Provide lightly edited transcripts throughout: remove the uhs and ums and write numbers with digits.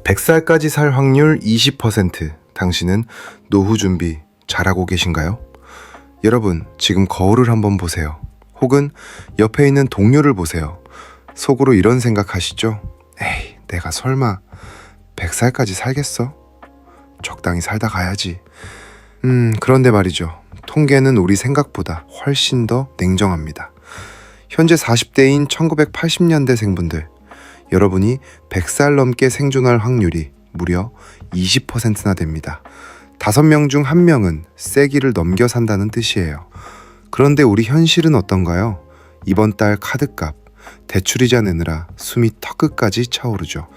100살까지 살 확률 20%. 당신은 노후 준비 잘하고 계신가요? 여러분, 지금 거울을 한번 보세요. 혹은 옆에 있는 동료를 보세요. 속으로 이런 생각하시죠? 에이, 내가 설마 100살까지 살겠어? 적당히 살다 가야지. 그런데 말이죠. 통계는 우리 생각보다 훨씬 더 냉정합니다. 현재 40대인 1980년대 생분들, 여러분이 100살 넘게 생존할 확률이 무려 20%나 됩니다. 5명 중 1명은 세기를 넘겨 산다는 뜻이에요. 그런데 우리 현실은 어떤가요? 이번 달 카드값, 대출이자 내느라 숨이 턱끝까지 차오르죠.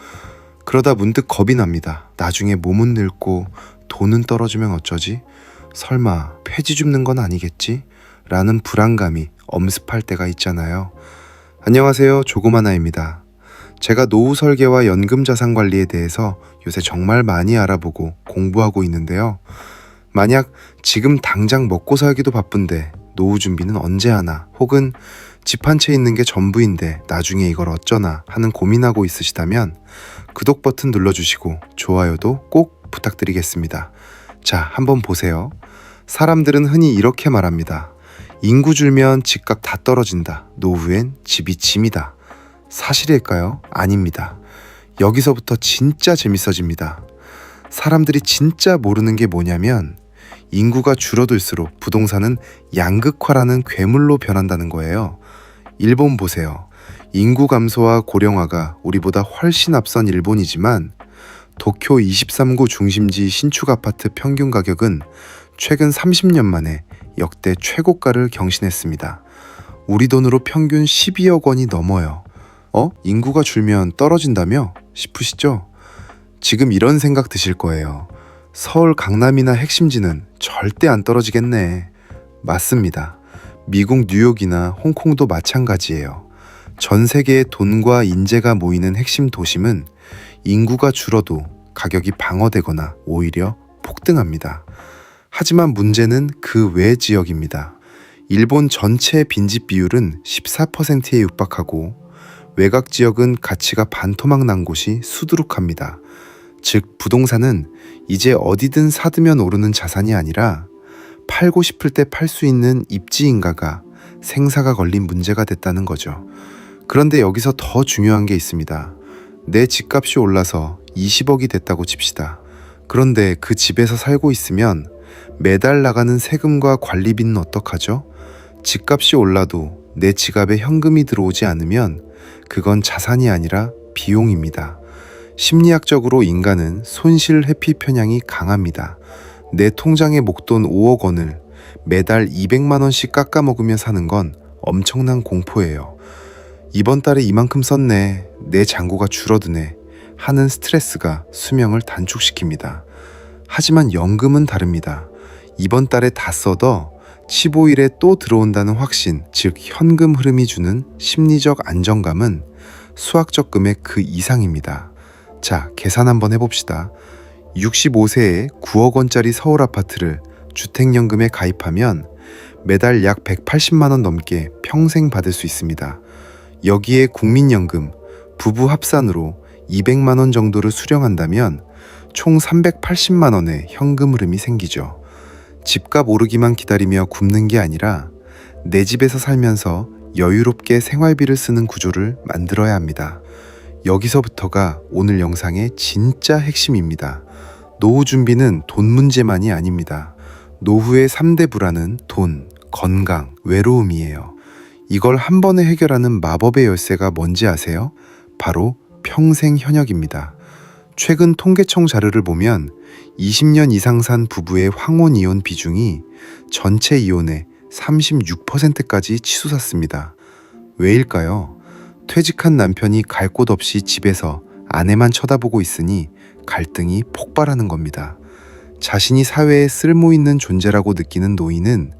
그러다 문득 겁이 납니다. 나중에 몸은 늙고 돈은 떨어지면 어쩌지? 설마 폐지 줍는 건 아니겠지? 라는 불안감이 엄습할 때가 있잖아요. 안녕하세요, 조그마나입니다. 제가 노후 설계와 연금 자산 관리에 대해서 요새 정말 많이 알아보고 공부하고 있는데요. 만약 지금 당장 먹고 살기도 바쁜데 노후 준비는 언제 하나, 혹은 집 한 채 있는 게 전부인데 나중에 이걸 어쩌나 하는 고민하고 있으시다면 구독 버튼 눌러주시고 좋아요도 꼭 부탁드리겠습니다. 자, 한번 보세요. 사람들은 흔히 이렇게 말합니다. 인구 줄면 집값 다 떨어진다. 노후엔 집이 짐이다. 사실일까요? 아닙니다. 여기서부터 진짜 재밌어집니다. 사람들이 진짜 모르는 게 뭐냐면 인구가 줄어들수록 부동산은 양극화라는 괴물로 변한다는 거예요. 일본 보세요. 인구 감소와 고령화가 우리보다 훨씬 앞선 일본이지만 도쿄 23구 중심지 신축 아파트 평균 가격은 최근 30년 만에 역대 최고가를 경신했습니다. 우리 돈으로 평균 12억 원이 넘어요. 인구가 줄면 떨어진다며? 싶으시죠? 지금 이런 생각 드실 거예요. 서울 강남이나 핵심지는 절대 안 떨어지겠네. 맞습니다. 미국 뉴욕이나 홍콩도 마찬가지예요. 전 세계의 돈과 인재가 모이는 핵심 도심은 인구가 줄어도 가격이 방어되거나 오히려 폭등합니다. 하지만 문제는 그 외 지역입니다. 일본 전체 빈집 비율은 14%에 육박하고 외곽 지역은 가치가 반토막 난 곳이 수두룩합니다. 즉, 부동산은 이제 어디든 사두면 오르는 자산이 아니라 팔고 싶을 때 팔 수 있는 입지인가가 생사가 걸린 문제가 됐다는 거죠. 그런데 여기서 더 중요한 게 있습니다. 내 집값이 올라서 20억이 됐다고 칩시다. 그런데 그 집에서 살고 있으면 매달 나가는 세금과 관리비는 어떡하죠? 집값이 올라도 내 지갑에 현금이 들어오지 않으면 그건 자산이 아니라 비용입니다. 심리학적으로 인간은 손실 회피 편향이 강합니다. 내 통장에 목돈 5억 원을 매달 200만 원씩 깎아 먹으며 사는 건 엄청난 공포예요. 이번 달에 이만큼 썼네, 내 잔고가 줄어드네 하는 스트레스가 수명을 단축시킵니다. 하지만 연금은 다릅니다. 이번 달에 다 써도 15일에 또 들어온다는 확신, 즉 현금 흐름이 주는 심리적 안정감은 수학적 금액 그 이상입니다. 자, 계산 한번 해봅시다. 65세에 9억 원짜리 서울 아파트를 주택연금에 가입하면 매달 약 180만 원 넘게 평생 받을 수 있습니다. 여기에 국민연금, 부부 합산으로 200만 원 정도를 수령한다면 총 380만 원의 현금 흐름이 생기죠. 집값 오르기만 기다리며 굶는 게 아니라 내 집에서 살면서 여유롭게 생활비를 쓰는 구조를 만들어야 합니다. 여기서부터가 오늘 영상의 진짜 핵심입니다. 노후 준비는 돈 문제만이 아닙니다. 노후의 3대 불안은 돈, 건강, 외로움이에요. 이걸 한 번에 해결하는 마법의 열쇠가 뭔지 아세요? 바로 평생 현역입니다. 최근 통계청 자료를 보면 20년 이상 산 부부의 황혼 이혼 비중이 전체 이혼의 36%까지 치솟았습니다. 왜일까요? 퇴직한 남편이 갈 곳 없이 집에서 아내만 쳐다보고 있으니 갈등이 폭발하는 겁니다. 자신이 사회에 쓸모있는 존재라고 느끼는 노인은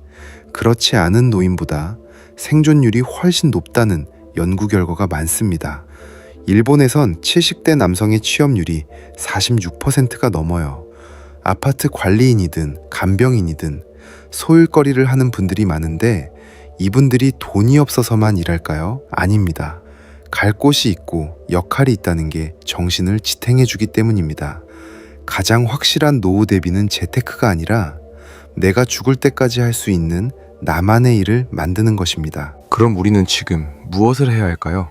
그렇지 않은 노인보다 생존율이 훨씬 높다는 연구 결과가 많습니다. 일본에선 70대 남성의 취업률이 46%가 넘어요. 아파트 관리인이든 간병인이든 소일거리를 하는 분들이 많은데 이분들이 돈이 없어서만 일할까요? 아닙니다. 갈 곳이 있고 역할이 있다는 게 정신을 지탱해주기 때문입니다. 가장 확실한 노후 대비는 재테크가 아니라 내가 죽을 때까지 할 수 있는 나만의 일을 만드는 것입니다. 그럼 우리는 지금 무엇을 해야 할까요?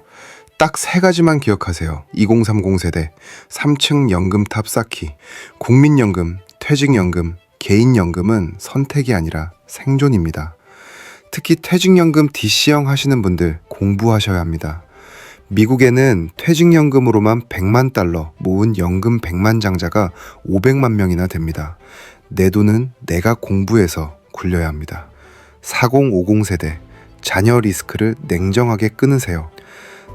딱 3가지만 기억하세요. 2030 세대, 3층 연금탑 쌓기, 국민연금, 퇴직연금, 개인연금은 선택이 아니라 생존입니다. 특히 퇴직연금 DC형 하시는 분들 공부하셔야 합니다. 미국에는 퇴직연금으로만 100만 달러 모은 연금 100만 장자가 500만 명이나 됩니다. 내 돈은 내가 공부해서 굴려야 합니다. 4050 세대, 자녀 리스크를 냉정하게 끊으세요.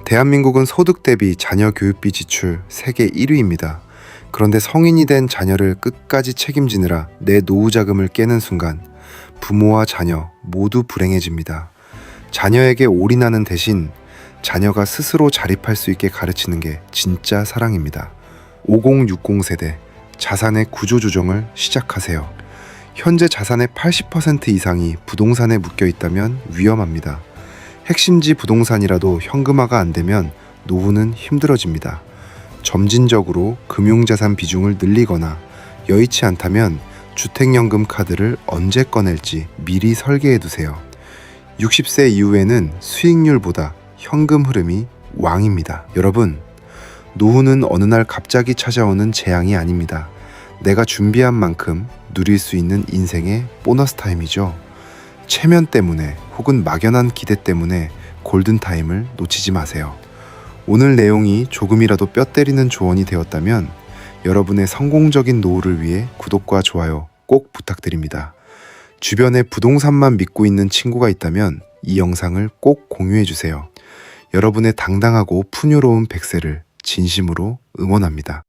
대한민국은 소득 대비 자녀 교육비 지출 세계 1위입니다. 그런데 성인이 된 자녀를 끝까지 책임지느라 내 노후 자금을 깨는 순간 부모와 자녀 모두 불행해집니다. 자녀에게 올인하는 대신 자녀가 스스로 자립할 수 있게 가르치는 게 진짜 사랑입니다. 5060 세대, 자산의 구조조정을 시작하세요. 현재 자산의 80% 이상이 부동산에 묶여 있다면 위험합니다. 핵심지 부동산이라도 현금화가 안 되면 노후는 힘들어집니다. 점진적으로 금융자산 비중을 늘리거나 여의치 않다면 주택연금 카드를 언제 꺼낼지 미리 설계해 두세요. 60세 이후에는 수익률보다 현금 흐름이 왕입니다. 여러분, 노후는 어느 날 갑자기 찾아오는 재앙이 아닙니다. 내가 준비한 만큼 누릴 수 있는 인생의 보너스 타임이죠. 체면 때문에 혹은 막연한 기대 때문에 골든타임을 놓치지 마세요. 오늘 내용이 조금이라도 뼈 때리는 조언이 되었다면 여러분의 성공적인 노후를 위해 구독과 좋아요 꼭 부탁드립니다. 주변에 부동산만 믿고 있는 친구가 있다면 이 영상을 꼭 공유해 주세요. 여러분의 당당하고 풍요로운 100세를 진심으로 응원합니다.